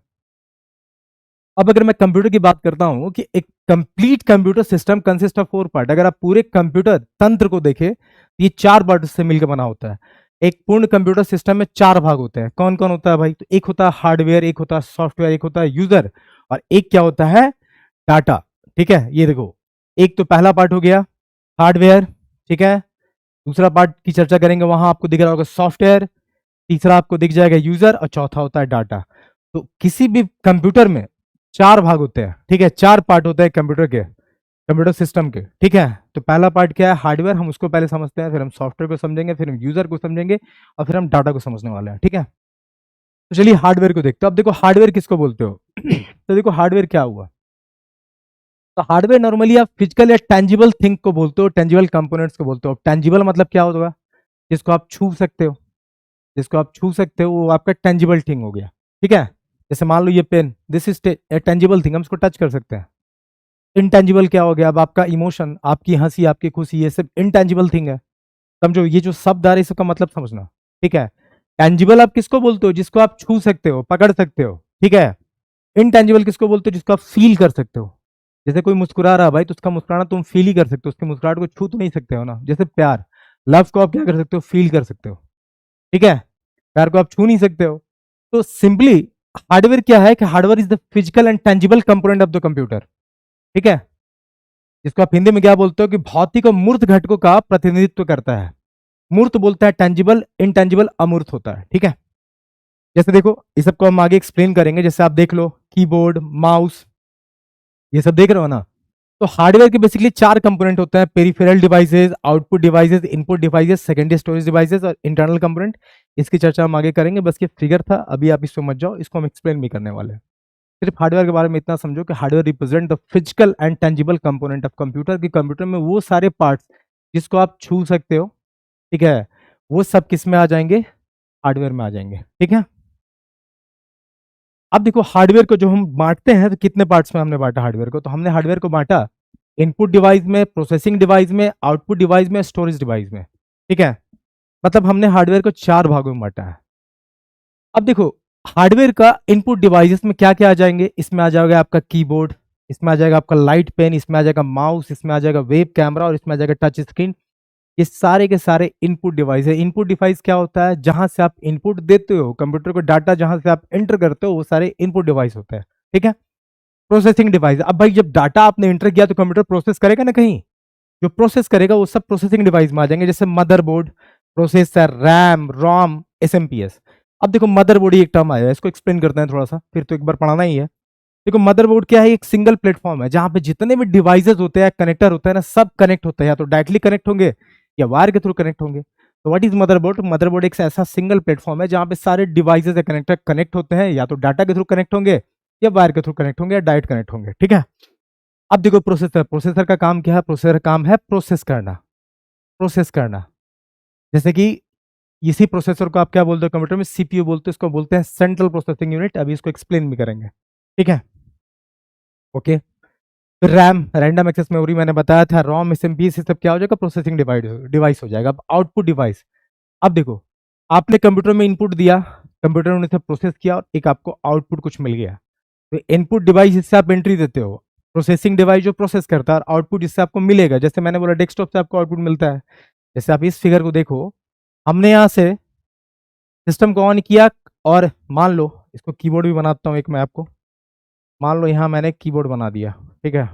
अब अगर मैं कंप्यूटर की बात करता हूं कि एक complete computer system consist of 4 part, अगर आप पूरे कंप्यूटर तंत्र को देखें तो ये 4 पार्ट से मिलकर बना होता है। एक पूर्ण कंप्यूटर सिस्टम में 4 भाग होते हैं। कौन कौन होता है भाई? तो एक होता है हार्डवेयर, एक होता है सॉफ्टवेयर, एक होता है यूजर, और एक क्या होता है? डाटा, ठीक है। ये देखो, एक तो पहला पार्ट हो गया हार्डवेयर, ठीक है। दूसरा पार्ट की चर्चा करेंगे, वहां आपको दिख रहा होगा सॉफ्टवेयर, तीसरा आपको दिख जाएगा यूजर, और चौथा होता है डाटा। तो किसी भी कंप्यूटर में 4 भाग होते हैं, ठीक है, 4 पार्ट होते हैं कंप्यूटर के, कंप्यूटर सिस्टम के, ठीक है। तो पहला पार्ट क्या है? हार्डवेयर, हम उसको पहले समझते हैं, फिर हम सॉफ्टवेयर को समझेंगे, फिर हम यूजर को समझेंगे, और फिर हम डाटा को समझने वाले हैं, ठीक है। तो चलिए हार्डवेयर को देखते हो। अब देखो हार्डवेयर किसको बोलते हो? तो देखो हार्डवेयर क्या हुआ। तो हार्डवेयर नॉर्मली आप फिजिकल या टेंजिबल थिंग को बोलते हो, टेंजिबल कंपोनेंट्स को बोलते हो। टेंजिबल मतलब क्या होगा? जिसको आप छू सकते हो, जिसको आप छू सकते हो वो आपका टेंजिबल थिंग हो गया, ठीक है। जैसे मान लो ये pen, this is a tangible thing, हम इसको टच कर सकते हैं। इनटेंजिबल क्या हो गया? अब आपका इमोशन, आपकी हंसी, आपकी खुशी, ये सब इनटेंजिबल थिंग है। समझो, ये जो शब्द आ रहा है इसका मतलब समझना, ठीक है। टेंजिबल आप किसको बोलते हो? जिसको आप छू सकते हो, पकड़ सकते हो, ठीक है। इनटेंजिबल किसको बोलते हो? जिसको आप फील कर सकते हो। जैसे कोई मुस्कुरा रहा है भाई, तो उसका मुस्कुराना तुम फील ही कर सकते हो, उसकी मुस्कुराहट को छू तो नहीं सकते हो ना। जैसे प्यार, लव को आप क्या कर सकते हो? फील कर सकते हो, ठीक है। प्यार को आप छू नहीं सकते हो। तो सिंपली हार्डवेयर क्या है कि hardware is the physical and tangible component of the computer, ठीक है। जिसको आप हिंदी में क्या बोलते हो कि भौतिक और मूर्त घटकों का प्रतिनिधित्व करता है। मूर्त बोलता है टेंजिबल, इनटेंजिबल अमूर्त होता है, ठीक है। जैसे देखो, इस सबको हम आगे एक्सप्लेन करेंगे। जैसे आप देख लो, कीबोर्ड, माउस, ये सब देख रहे हो ना। तो हार्डवेयर के बेसिकली 4 कंपोनेंट होते हैं: peripheral devices, output devices, input devices, secondary storage devices और इंटरनल कंपोनेंट। इसकी चर्चा हम आगे करेंगे। बस ये फिगर था, अभी आप इसको मत जाओ, इसको हम एक्सप्लेन भी करने वाले हैं। सिर्फ हार्डवेयर के बारे में इतना समझो कि hardware represent the physical and tangible component of computer. की कंप्यूटर में वो सारे पार्ट्स जिसको आप छू सकते हो, ठीक है, वो सब किस में आ जाएंगे? हार्डवेयर में आ जाएंगे, ठीक है। अब देखो हार्डवेयर को जो हम बांटते हैं, तो कितने पार्ट्स में हमने बांटा हार्डवेयर को? तो हमने हार्डवेयर को बांटा इनपुट डिवाइस में, प्रोसेसिंग डिवाइस में, आउटपुट डिवाइस में, स्टोरेज डिवाइस में, ठीक है। मतलब हमने हार्डवेयर को 4 भागों में बांटा है। अब देखो, हार्डवेयर का इनपुट डिवाइसेस में क्या क्या आ जाएंगे? इसमें आ जाएगा आपका कीबोर्ड, इसमें आ जाएगा आपका लाइट पेन, इसमें आ जाएगा माउस, इसमें आ जाएगा वेब कैमरा, और इसमें आ जाएगा टच स्क्रीन। ये सारे के सारे इनपुट डिवाइस है। इनपुट डिवाइस क्या होता है? जहां से आप इनपुट देते हो कंप्यूटर को, डाटा जहां से आप एंटर करते हो, वो सारे इनपुट डिवाइस होते हैं, ठीक है। प्रोसेसिंग डिवाइस, अब भाई जब डाटा आपने एंटर किया तो कंप्यूटर प्रोसेस करेगा ना कहीं, जो प्रोसेस करेगा वो सब प्रोसेसिंग डिवाइस में आ जाएंगे। जैसे मदरबोर्ड, प्रोसेसर, रैम, रोम, एसएमपीएस। अब देखो मदरबोर्ड एक टर्म आया है, इसको एक्सप्लेन करते हैं थोड़ा सा, फिर तो एक बार पढ़ाना ही है। देखो मदरबोर्ड क्या है? एक सिंगल प्लेटफॉर्म है जहां पे जितने भी डिवाइसेस होते हैं, कनेक्टर होते हैं ना, सब कनेक्ट होते हैं, या तो डायरेक्टली कनेक्ट होंगे या वायर के थ्रू कनेक्ट होंगे। तो व्हाट इज मदरबोर्ड? मदरबोर्ड एक ऐसा सिंगल प्लेटफॉर्म है जहां पे सारे डिवाइसेस या कनेक्टर कनेक्ट होते हैं, या तो डाटा के थ्रू कनेक्ट होंगे, या वायर के थ्रू कनेक्ट होंगे, या डायरेक्ट कनेक्ट होंगे, ठीक है। अब देखो प्रोसेसर, प्रोसेसर का काम क्या है? प्रोसेसर का काम है प्रोसेस करना, प्रोसेस करना। जैसे कि इसी प्रोसेसर को आप क्या बोलते हो कंप्यूटर में? सीपीयू बोलते हो, इसको बोलते हैं सेंट्रल प्रोसेसिंग यूनिट। अभी इसको एक्सप्लेन भी करेंगे, ठीक है, ओके। फिर रैम, रैंडम एक्सेस मेमोरी मैंने बताया था, रोम, एसएमपी, ये सब क्या हो जाएगा? प्रोसेसिंग डिवाइस हो जाएगा। अब आउटपुट डिवाइस, अब देखो आपने कंप्यूटर में इनपुट दिया, कंप्यूटर ने इसे प्रोसेस किया और एक आपको आउटपुट कुछ मिल गया। तो इनपुट डिवाइस जिससे आप एंट्री देते हो, प्रोसेसिंग डिवाइस जो प्रोसेस करता है, और आउटपुट जिससे आपको मिलेगा। जैसे मैंने बोला डेस्कटॉप से आपको आउटपुट मिलता है। जैसे आप इस फिगर को देखो, हमने यहाँ से सिस्टम को ऑन किया, और मान लो इसको कीबोर्ड भी बनाता हूँ एक मैं आपको। मान लो यहाँ मैंने कीबोर्ड बना दिया, ठीक है,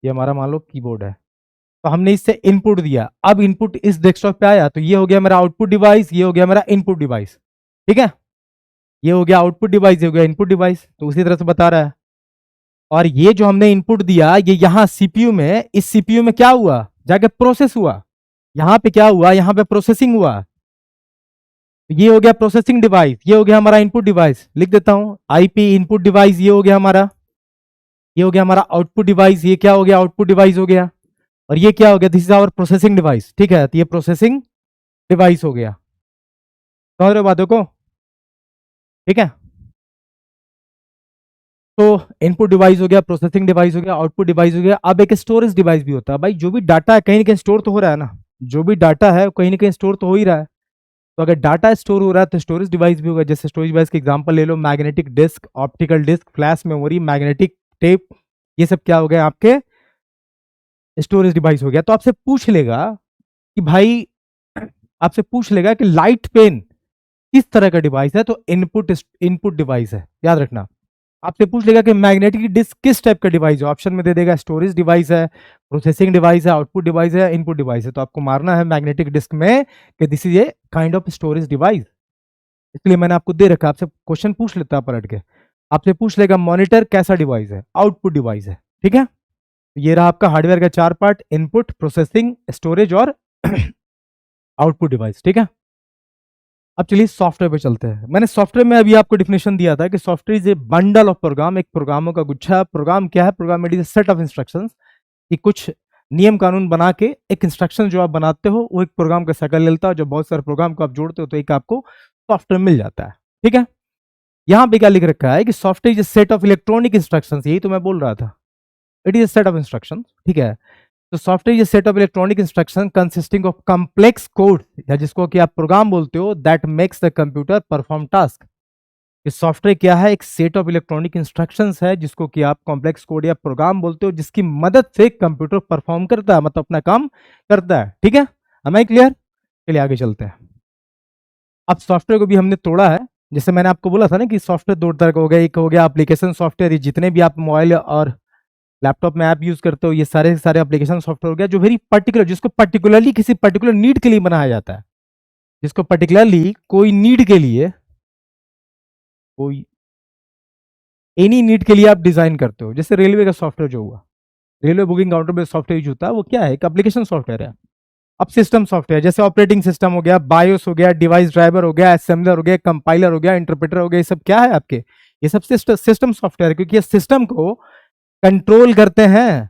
ये हमारा मान लो कीबोर्ड है। तो हमने इससे इनपुट दिया, अब इनपुट इस डेस्कटॉप पे आया, तो ये हो गया मेरा आउटपुट डिवाइस, ये हो गया मेरा इनपुट डिवाइस, ठीक है। ये हो गया आउटपुट डिवाइस, ये हो गया इनपुट डिवाइस। तो उसी तरह से बता रहा है। और ये जो हमने इनपुट दिया, ये यहां सीपीयू में, इस सीपीयू में क्या हुआ? जाके प्रोसेस हुआ। यहां पे क्या हुआ? यहां पे प्रोसेसिंग हुआ। ये हो गया प्रोसेसिंग डिवाइस, ये हो गया हमारा इनपुट डिवाइस। लिख देता हूं, आईपी इनपुट डिवाइस, ये हो गया हमारा ये हो गया हमारा आउटपुट डिवाइस, ये क्या हो गया, आउटपुट डिवाइस हो गया, और ये क्या हो गया, this is our processing device. ठीक है, तो ये प्रोसेसिंग डिवाइस हो गया। समझ रहे हो बातों को? ठीक है, तो इनपुट डिवाइस हो गया, प्रोसेसिंग डिवाइस हो गया, आउटपुट डिवाइस हो गया। अब एक स्टोरेज डिवाइस भी होता है। भाई जो भी डाटा है कहीं ना कहीं स्टोर तो हो रहा है ना, जो भी डाटा है कहीं ना कहीं स्टोर तो हो ही रहा है। तो अगर डाटा स्टोर हो रहा है तो स्टोरेज डिवाइस भी होगा। जैसे स्टोरेज डिवाइस के एग्जांपल ले लो, magnetic disk, optical disk, flash memory, magnetic tape, ये सब क्या हो गया आपके स्टोरेज डिवाइस हो गया। तो आपसे पूछ लेगा कि भाई, आपसे पूछ लेगा कि लाइट पेन किस तरह का डिवाइस है, तो इनपुट इनपुट डिवाइस है, याद रखना। आपसे पूछ लेगा कि मैग्नेटिक डिस्क किस टाइप का डिवाइस है, ऑप्शन में दे देगा स्टोरेज डिवाइस है, प्रोसेसिंग डिवाइस है, आउटपुट डिवाइस है, इनपुट डिवाइस है। तो आपको मारना है मैग्नेटिक डिस्क में कि this is a kind of storage device. इसलिए मैंने आपको दे रखा, आपसे क्वेश्चन पूछ लेता है पलट के। आपसे पूछ लेगा मॉनिटर कैसा डिवाइस है, आउटपुट डिवाइस है। ठीक है, ये रहा आपका हार्डवेयर का चार पार्ट, इनपुट, प्रोसेसिंग, स्टोरेज और आउटपुट डिवाइस। ठीक है, अब चलिए सॉफ्टवेयर पे चलते हैं। मैंने सॉफ्टवेयर में अभी आपको डिफिनेशन दिया था कि software is a bundle of program, एक प्रोग्रामों का गुच्छा। प्रोग्राम क्या है, program it is set of instructions, कि कुछ नियम कानून बना के एक इंस्ट्रक्शन जो आप बनाते हो वो एक प्रोग्राम का शकल लेता है। जब बहुत सारे प्रोग्राम को आप जोड़ते हो तो एक आपको सॉफ्टवेयर मिल जाता है। ठीक है, यहां पे क्या लिख रखा है कि software is a set of electronic instructions, यही तो मैं बोल रहा था, it is a set of instructions. ठीक है, तो software is set of electronic instruction consisting of complex code, या जिसको कि आप प्रोग्राम बोलते हो, that makes the computer perform task. ये सॉफ्टवेयर क्या है, एक सेट ऑफ इलेक्ट्रॉनिक इंस्ट्रक्शंस है जिसको कि आप कॉम्प्लेक्स कोड या प्रोग्राम बोलते हो, जिसकी मदद से कंप्यूटर परफॉर्म करता है, मतलब अपना काम करता है। ठीक है, am I क्लियर? चलिए आगे चलते हैं। अब सॉफ्टवेयर को भी हमने तोड़ा है। जैसे मैंने आपको बोला था ना कि सॉफ्टवेयर दो तरह का हो गया, एक हो गया एप्लीकेशन सॉफ्टवेयर, ये जितने भी आप मोबाइल और लैपटॉप में ऐप यूज करते हो ये सारे के सारे एप्लीकेशन सॉफ्टवेयर हो गया, जो वेरी पर्टिकुलर, जिसको पर्टिकुलरली किसी पर्टिकुलर नीड के लिए बनाया जाता है, जिसको पर्टिकुलरली कोई नीड के लिए, कोई एनी नीड के लिए आप डिजाइन करते हो। जैसे रेलवे का सॉफ्टवेयर जो हुआ, railway booking counter based software use होता है, वो क्या है, एक एप्लीकेशन सॉफ्टवेयर है। अब सिस्टम सॉफ्टवेयर जैसे ऑपरेटिंग सिस्टम हो गया, बायोस हो गया, डिवाइस ड्राइवर हो गया, असेंबलर हो गया, कंपाइलर हो गया, इंटरप्रेटर हो गया, ये सब क्या है आपके, ये सब सिस्टम सॉफ्टवेयर है, क्योंकि ये सिस्टम को कंट्रोल करते हैं,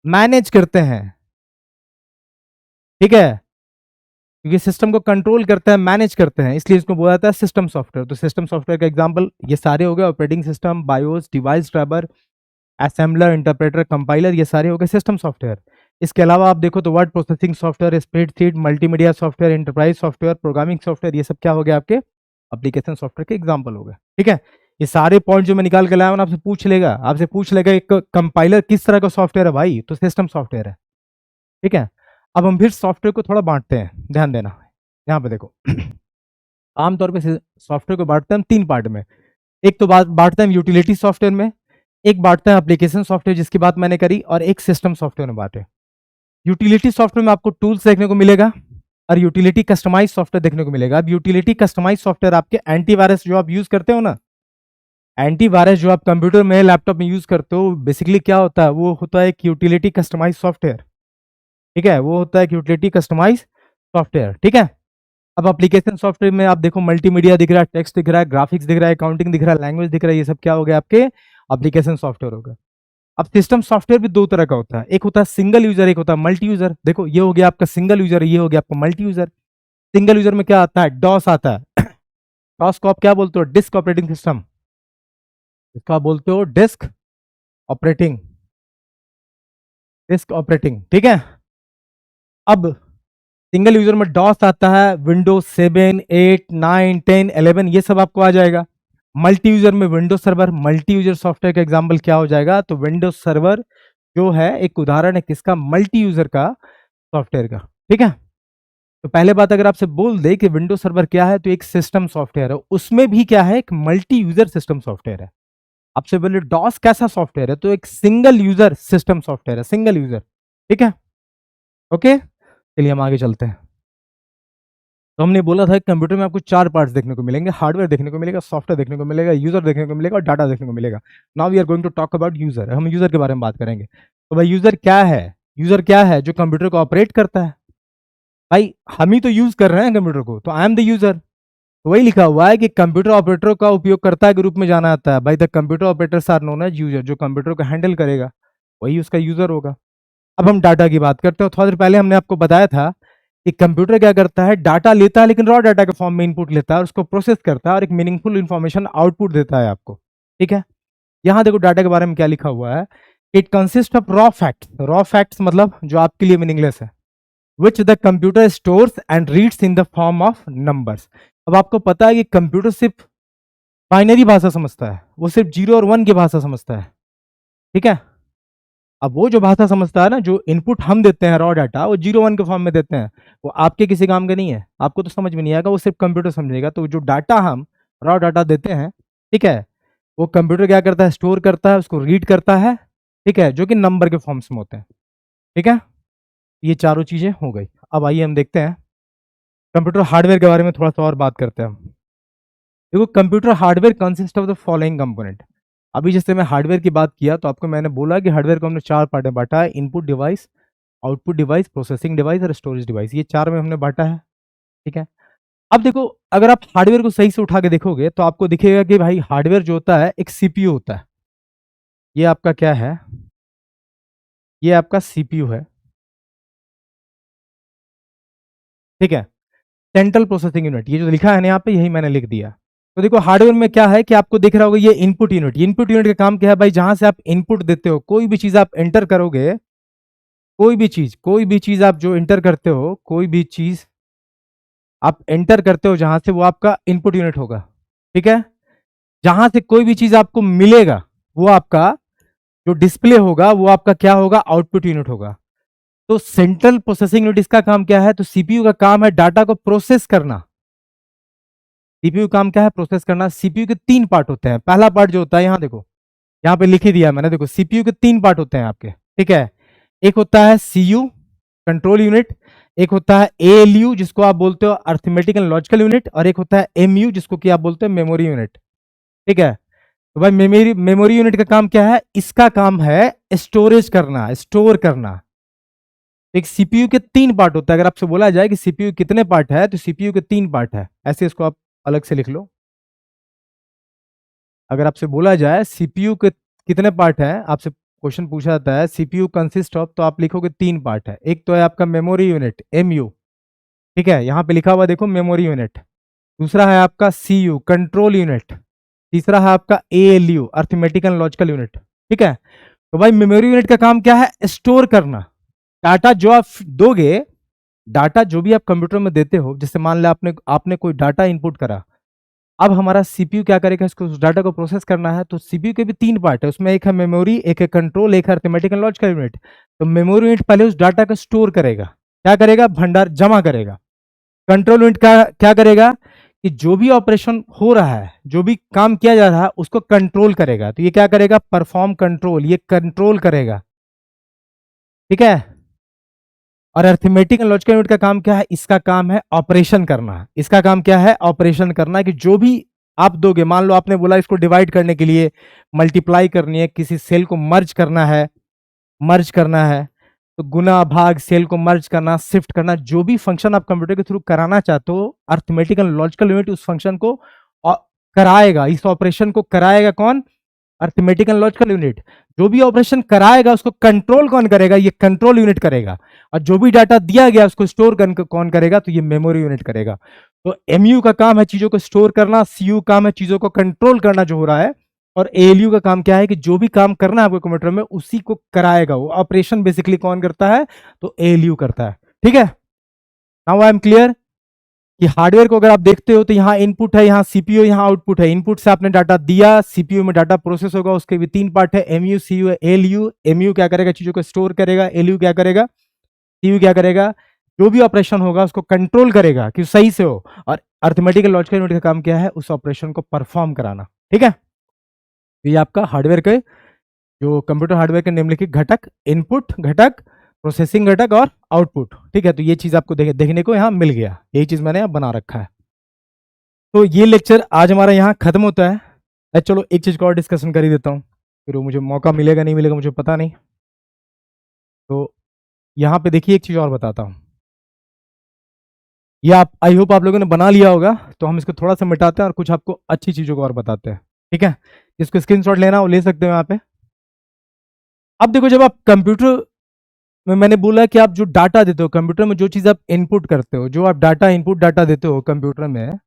मैनेज करते हैं। ठीक है, क्योंकि सिस्टम को कंट्रोल करते हैं, मैनेज करते हैं, इसलिए इसको बोला जाता है सिस्टम सॉफ्टवेयर। तो सिस्टम सॉफ्टवेयर का एग्जांपल ये सारे हो गए, operating system, BIOS, device driver, assembler, interpreter, compiler, ये सारे हो गए सिस्टम सॉफ्टवेयर। इसके अलावा आप देखो तो word processing software, spreadsheet, multimedia software, enterprise software, programming software, ये सब क्या हो गया आपके एप्लीकेशन सॉफ्टवेयर के एग्जाम्पल हो गए। ठीक है, ये सारे पॉइंट जो मैं निकाल के लाया हूं आपसे पूछ लेगा एक कंपाइलर किस तरह का सॉफ्टवेयर है भाई, तो सिस्टम सॉफ्टवेयर है। ठीक है, अब हम फिर सॉफ्टवेयर को थोड़ा बांटते हैं, ध्यान देना यहाँ पे देखो। आमतौर पे सॉफ्टवेयर को बांटते हैं हम तीन पार्ट में। एक तो बांटते हैं यूटिलिटी सॉफ्टवेयर में, एक बांटते हैं एप्लीकेशन सॉफ्टवेयर जिसकी बात मैंने करी, और एक सिस्टम सॉफ्टवेयर में बांटे। यूटिलिटी सॉफ्टवेयर में आपको टूल्स देखने को मिलेगा और यूटिलिटी कस्टमाइज सॉफ्टवेयर देखने को मिलेगा। अब यूटिलिटी कस्टमाइज सॉफ्टवेयर आपके एंटीवायरस जो आप यूज करते हो ना, एंटीवायरस जो आप कंप्यूटर में लैपटॉप में यूज करते हो, बेसिकली क्या होता है, वो होता है एक यूटिलिटी कस्टमाइज सॉफ्टवेयर। ठीक है, वो होता है एक यूटिलिटी कस्टमाइज सॉफ्टवेयर। ठीक है, अब एप्लीकेशन सॉफ्टवेयर में आप देखो मल्टीमीडिया दिख रहा है, टेक्स्ट दिख रहा है, ग्राफिक्स दिख रहा है, अकाउंटिंग दिख रहा है, लैंग्वेज दिख रहा है, ये सब क्या हो गया आपके एप्लीकेशन सॉफ्टवेयर हो गया। अब सिस्टम सॉफ्टवेयर भी दो तरह का होता है, एक होता है सिंगल यूजर, एक होता है मल्टी यूजर। देखो ये हो गया आपका सिंगल यूजर, ये हो गया आपका मल्टी यूजर। सिंगल यूजर में क्या आता है, डॉस आता है। डॉस को आप क्या बोलते हो, डिस्क ऑपरेटिंग सिस्टम, इसको आप बोलते हो डिस्क ऑपरेटिंग, डिस्क ऑपरेटिंग। ठीक है, अब सिंगल यूजर में डॉस आता है, विंडोज 7, 8, 9, 10, 11, ये सब आपको आ जाएगा। मल्टी यूजर में Windows server, multi user software का एग्जांपल क्या हो जाएगा, तो विंडोज सर्वर जो है एक उदाहरण है किसका, मल्टी यूजर का सॉफ्टवेयर का। ठीक है, तो पहले बात अगर आपसे बोल दे कि विंडोज सर्वर क्या है, तो एक सिस्टम सॉफ्टवेयर है, उसमें भी क्या है, एक मल्टी यूजर सिस्टम सॉफ्टवेयर है। आपसे बोले डॉस कैसा सॉफ्टवेयर है, तो एक सिंगल यूजर सिस्टम सॉफ्टवेयर है, सिंगल यूजर। ठीक है, ओके, चलिए हम आगे चलते हैं। तो हमने बोला था कंप्यूटर में आपको चार पार्ट्स देखने को मिलेंगे, हार्डवेयर देखने को मिलेगा, सॉफ्टवेयर देखने को मिलेगा, यूजर देखने को मिलेगा और डाटा देखने को मिलेगा। Now we are going to talk about user, हम यूजर के बारे में बात करेंगे। तो भाई यूजर क्या है, यूजर क्या है, जो कंप्यूटर को ऑपरेट करता है। भाई हम ही तो यूज कर रहे हैं कंप्यूटर को, तो आई एम द यूजर। तो वही लिखा हुआ है कि कंप्यूटर ऑपरेटर का उपयोगकर्ता के रूप में जाना जाता है। By the computer operators are known as user, जो कंप्यूटर को हैंडल करेगा वही उसका यूजर होगा। अब हम डाटा की बात करते हैं। थोड़ा देर पहले हमने आपको बताया था कि कंप्यूटर क्या करता है, डाटा लेता है लेकिन रॉ डाटा के फॉर्म में इनपुट लेता है और उसको प्रोसेस करता है और एक मीनिंगफुल इंफॉर्मेशन आउटपुट देता है आपको। ठीक है, यहाँ देखो डाटा के बारे में क्या लिखा हुआ है। It consist of raw facts. Raw facts मतलब जो आपके लिए मीनिंगलेस है। Which the computer stores and reads in the form of numbers. अब आपको पता है कि कंप्यूटर सिर्फ बाइनरी भाषा समझता है, वो सिर्फ 0 और 1 की भाषा समझता है। ठीक है, अब वो जो भाषा समझता है ना, जो इनपुट हम देते हैं रॉ डाटा, वो 0 1 के फॉर्म में देते हैं, वो आपके किसी काम का नहीं है, आपको तो समझ में नहीं आएगा, वो सिर्फ कंप्यूटर समझेगा। तो जो डाटा हम रॉ डाटा देते हैं, ठीक है, वो कंप्यूटर क्या करता है, स्टोर करता है, उसको रीड करता है। ठीक है, जो कि नंबर के फॉर्म्स में होते हैं। ठीक है, ये चारों चीजें हो गई। अब आइए हम देखते हैं कंप्यूटर हार्डवेयर के बारे में, थोड़ा सा और बात करते हैं हम। देखो, computer hardware consist of the following component. अभी जैसे मैं हार्डवेयर की बात किया तो आपको मैंने बोला कि हार्डवेयर को हमने 4 पार्ट में बांटा है। Input device, output device, processing device और स्टोरेज डिवाइस, ये 4 में हमने बांटा है। ठीक है, अब देखो, अगर आप हार्डवेयर को सही से उठा के देखोगे तो आपको दिखेगा कि भाई हार्डवेयर जो होता है एक सीपीयू होता है। ये आपका क्या है, ये आपका सीपीयू है। ठीक है, सेंट्रल प्रोसेसिंग यूनिट, ये जो लिखा है ना यहाँ पे, यही मैंने लिख दिया। तो देखो हार्डवेयर में क्या है कि आपको दिख रहा होगा ये इनपुट यूनिट। इनपुट यूनिट का काम क्या है भाई, जहां से आप इनपुट देते हो, कोई भी चीज आप एंटर करोगे, कोई भी चीज आप जो एंटर करते हो, कोई भी चीज आप एंटर करते हो जहां से, वो आपका इनपुट यूनिट होगा। ठीक है, जहां से कोई भी चीज आपको मिलेगा, वो आपका जो डिस्प्ले होगा, वो आपका क्या होगा, आउटपुट यूनिट होगा। तो सेंट्रल प्रोसेसिंग यूनिट इसका काम क्या है, तो सीपीयू का काम है डाटा को प्रोसेस करना। सीपीयू काम क्या है, प्रोसेस करना। सीपीयू के 3 पार्ट होते हैं। पहला पार्ट जो होता है, यहां देखो, यहां पे लिख ही दिया है मैंने, देखो सीपीयू के 3 पार्ट होते हैं आपके। ठीक है, एक होता है सीयू, कंट्रोल यूनिट, एक होता है एएलयू जिसको आप बोलते हो अर्थमेटिक एंड लॉजिकल यूनिट, और एक होता है एमयू जिसको कि आप बोलते हो मेमोरी यूनिट। ठीक है, तो भाई मेमोरी यूनिट का काम क्या है, इसका काम है स्टोरेज करना, स्टोर करना। एक सीपीयू के 3 पार्ट होता है। अगर आपसे बोला जाए कि सीपीयू कितने पार्ट है, तो सीपीयू के 3 पार्ट है, ऐसे इसको आप अलग से लिख लो। अगर आपसे बोला जाए सीपीयू के कितने पार्ट है, आपसे क्वेश्चन पूछा जाता है सीपीयू कंसिस्ट ऑफ, तो आप लिखोगे 3 पार्ट है। एक तो है आपका मेमोरी यूनिट, एमयू। ठीक है, यहां पे लिखा हुआ देखो मेमोरी यूनिट। दूसरा है आपका सीयू, कंट्रोल यूनिट। तीसरा है आपका ALU, arithmetic and logical unit. ठीक है, तो भाई मेमोरी यूनिट का काम क्या है, स्टोर करना। डाटा जो आप दोगे, डाटा जो भी आप कंप्यूटर में देते हो, जैसे मान लिया आपने आपने कोई डाटा इनपुट करा, अब हमारा सीपीयू क्या करेगा, इसको उस डाटा को प्रोसेस करना है। तो सीपीयू के भी 3 पार्ट है, उसमें एक है मेमोरी, एक है कंट्रोल, एक है अर्थमेटिक एंड लॉजिकल यूनिट। तो मेमोरी यूनिट पहले उस डाटा को स्टोर करेगा, क्या करेगा, भंडार जमा करेगा। कंट्रोल यूनिट का क्या करेगा कि जो भी ऑपरेशन हो रहा है, जो भी काम किया जा रहा है, उसको कंट्रोल करेगा। तो ये क्या करेगा, परफॉर्म कंट्रोल, ये कंट्रोल करेगा। ठीक है, और अर्थमेटिक एंड लॉजिकल यूनिट का काम क्या है, इसका काम है ऑपरेशन करना। इसका काम क्या है, ऑपरेशन करना, कि जो भी आप दोगे, मान लो आपने बोला इसको डिवाइड करने के लिए मल्टीप्लाई करनी है, किसी सेल को मर्ज करना है, मर्ज करना है, तो गुना भाग, सेल को मर्ज करना, शिफ्ट करना, जो भी फंक्शन आप कंप्यूटर के थ्रू कराना चाहते हो, अर्थमेटिक एंड लॉजिकल यूनिट उस फंक्शन को कराएगा। इस ऑपरेशन को कराएगा कौन, अर्थमेटिक एंड लॉजिकल यूनिट। जो भी ऑपरेशन कराएगा उसको कंट्रोल कौन करेगा, ये कंट्रोल यूनिट करेगा। और जो भी डाटा दिया गया उसको स्टोर कौन करेगा, तो ये मेमोरी यूनिट करेगा। तो एमयू का काम है चीजों को स्टोर करना, सीयू काम है चीजों को कंट्रोल करना जो हो रहा है, और एएलयू का काम क्या है कि जो भी काम करना है आपको कंप्यूटर में उसी को कराएगा। वो ऑपरेशन बेसिकली कौन करता है, तो एएलयू करता है। ठीक है, नाउ आई एम क्लियर कि हार्डवेयर को अगर आप देखते हो तो यहाँ इनपुट है, यहाँ सीपीयू, यहाँ आउटपुट है। इनपुट से आपने डाटा दिया, सीपीयू में डाटा प्रोसेस होगा, उसके भी 3 पार्ट है, एमयू, सीयू, एलयू। एमयू क्या करेगा, चीजों को स्टोर करेगा। एलयू क्या करेगा, सीयू क्या करेगा, जो भी ऑपरेशन होगा उसको कंट्रोल करेगा कि सही से हो। और अर्थमेटिक लॉजिकल यूनिट का काम क्या है, उस ऑपरेशन को परफॉर्म कराना। ठीक है, ये आपका हार्डवेयर के, जो कंप्यूटर हार्डवेयर के निम्नलिखित घटक, इनपुट घटक, प्रोसेसिंग घटक और आउटपुट। ठीक है, तो ये चीज आपको देखने को यहाँ मिल गया, यही चीज मैंने यहाँ बना रखा है। तो ये लेक्चर आज हमारा यहाँ खत्म होता है। चलो एक चीज का और डिस्कशन कर ही देता हूँ, फिर वो मुझे मौका मिलेगा नहीं मिलेगा मुझे पता नहीं। तो यहाँ पे देखिए एक चीज और बताता हूँ। ये आप आई होप आप लोगों ने बना लिया होगा। तो हम इसको थोड़ा सा मिटाते हैं और कुछ आपको अच्छी चीज़ों को और बताते हैं, ठीक है। जिसको स्क्रीनशॉट लेना वो ले सकते हो यहाँ पे। अब देखो, जब आप कंप्यूटर में, मैंने बोला कि आप जो डाटा देते हो कंप्यूटर में, जो चीज़ आप इनपुट करते हो, जो आप डाटा इनपुट डाटा देते हो कंप्यूटर में,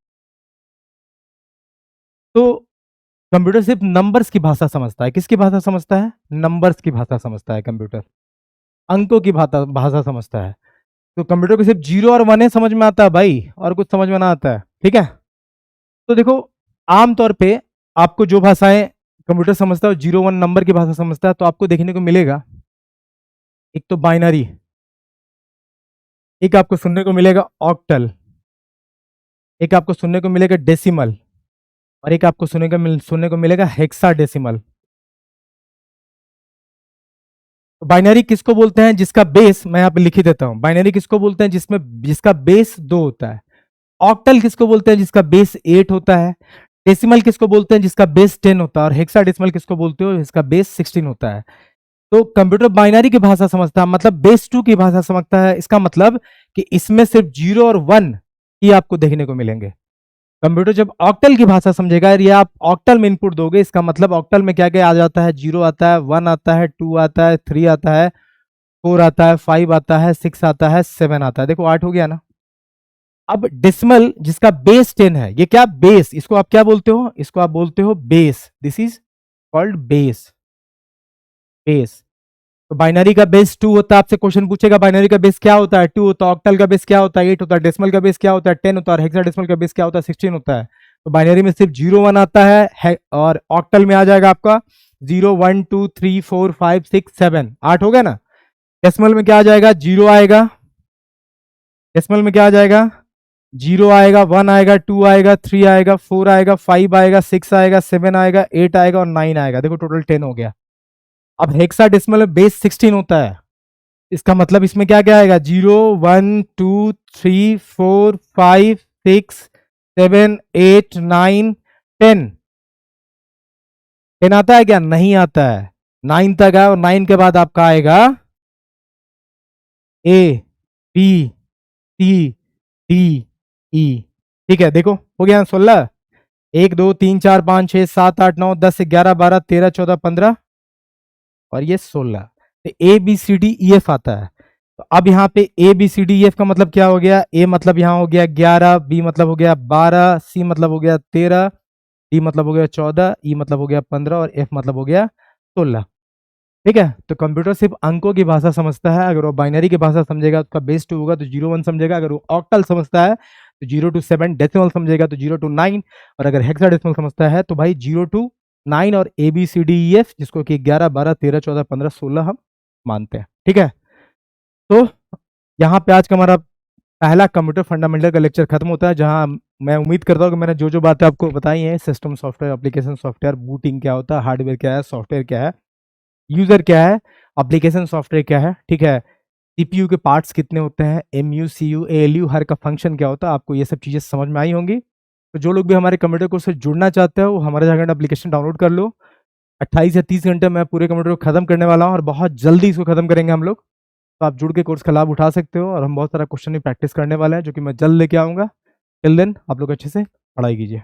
तो कंप्यूटर सिर्फ नंबर्स की भाषा समझता है। किसकी भाषा समझता है? नंबर्स की भाषा समझता है कंप्यूटर, अंकों की भाषा भाषा समझता है। तो कंप्यूटर को सिर्फ जीरो और वन समझ में आता है भाई, और कुछ समझ में ना आता है, ठीक है। तो देखो, आमतौर पे आपको जो भाषाएं कंप्यूटर समझता है, जीरो वन नंबर की भाषा समझता है, तो आपको देखने को मिलेगा एक तो बाइनरी, एक आपको सुनने को मिलेगा ऑक्टल, एक आपको सुनने को मिलेगा डेसिमल, और एक आपको सुनने को मिलेगा हेक्साडेसिमल। तो बाइनरी किसको बोलते हैं? जिसका बेस, मैं यहाँ पे लिख ही देता हूं, बाइनरी किसको बोलते हैं? जिसका बेस 2 होता है। ऑक्टल किसको बोलते हैं? जिसका बेस 8 होता है। डेसिमल किसको बोलते हैं? जिसका बेस 10 होता है। और हेक्साडेसिमल किसको बोलते हो? जिसका बेस 16 होता है। तो कंप्यूटर बाइनरी की भाषा समझता है, मतलब बेस 2 की भाषा समझता है। इसका मतलब कि इसमें सिर्फ 0 और 1 ही आपको देखने को मिलेंगे। कंप्यूटर जब ऑक्टल की भाषा समझेगा, ये आप ऑक्टल में इनपुट दोगे, इसका मतलब ऑक्टल में क्या क्या आ जाता है? 0 आता है, 1 आता है, 2 आता है, 3 आता है, 4 आता है, 5 आता है, 6 आता है, 7 आता है। देखो 8 हो गया ना। अब डेसिमल जिसका बेस 10 है, ये क्या बेस, इसको आप क्या बोलते हो? इसको आप बोलते हो base. This is called base. Base. तो बाइनरी का बेस 2 होता है। आपसे क्वेश्चन पूछेगा बाइनरी का बेस क्या होता है? 2 होता है। ऑक्टल का बेस क्या होता है? 8 होता है। डेसिमल का बेस क्या होता है? 10 होता है। और हेक्साडेसिमल का बेस क्या होता है? 16 होता है। तो बाइनरी में सिर्फ 0 1 आता है, और ऑक्टल में आ जाएगा आपका 0 1 2 3 4 5 6 7, 8 हो गया ना। डेसिमल में क्या आ जाएगा? 0 आएगा। डेसिमल में क्या आ जाएगा? 0 आएगा, 1 आएगा, 2 आएगा, 3 आएगा, 4 आएगा, 5 आएगा, 6 आएगा, 7 आएगा, 8 आएगा और 9 आएगा। देखो टोटल 10 हो गया। अब हेक्साडेसिमल में बेस 16 होता है। इसका मतलब इसमें क्या क्या आएगा? 0 1 2 3 4 5 6 7 8 9 10। 10 आता है क्या? नहीं आता है। 9 तक है, और 9 के बाद आपका आएगा ए बी सी डी ई। ठीक है, देखो हो गया 16। 1 2 3 4 5 6 7 8 9 10 11 12 13 14 15 और ये 16। तो A B C D E F आता है। तो अब यहाँ पे A B C D E F का मतलब क्या हो गया? ए मतलब यहाँ हो गया 11, बी मतलब हो गया 12, सी मतलब हो गया 13, डी मतलब हो गया 14, ई मतलब हो गया 15 और एफ मतलब हो गया 16। ठीक है, तो कंप्यूटर सिर्फ अंकों की भाषा समझता है। अगर वो बाइनरी की भाषा समझेगा तो उसका बेस 2 होगा, तो 0 1 समझेगा। अगर वो ऑक्टल समझता है तो 0 to 7, डेसिमल समझेगा तो 0 to 9, और अगर हेक्साडेसिमल समझता है तो भाई 0 to 9 और A B C D E F, जिसको कि 11 12 13 14 15 16 हम मानते हैं। ठीक है, तो यहाँ पे आज का हमारा पहला कंप्यूटर फंडामेंटल का लेक्चर खत्म होता है, जहाँ मैं उम्मीद करता हूँ कि मैंने जो जो बातें आपको बताई हैं, system software, application software, booting क्या होता है, हार्डवेयर क्या है, सॉफ्टवेयर क्या है, यूजर क्या है, एप्लीकेशन सॉफ्टवेयर क्या है, ठीक है, सीपीयू के पार्ट्स कितने होते हैं, एमयू सीयू एएलयू हर का फंक्शन क्या होता है, आपको ये सब चीज़ें समझ में आई होंगी। तो जो लोग भी हमारे कंप्यूटर कोर्स से जुड़ना चाहते हो, वो हमारे झारखंड एप्लीकेशन डाउनलोड कर लो। 28 या 30 घंटे में पूरे कंप्यूटर को खत्म करने वाला हूँ, और बहुत जल्दी इसको खत्म करेंगे हम लोग। तो आप जुड़ के कोर्स का लाभ उठा सकते हो, और हम बहुत सारा क्वेश्चन भी प्रैक्टिस करने वाले हैं, जो कि मैं जल्द लेके आऊँगा। टिल देन आप लोग अच्छे से पढ़ाई कीजिए।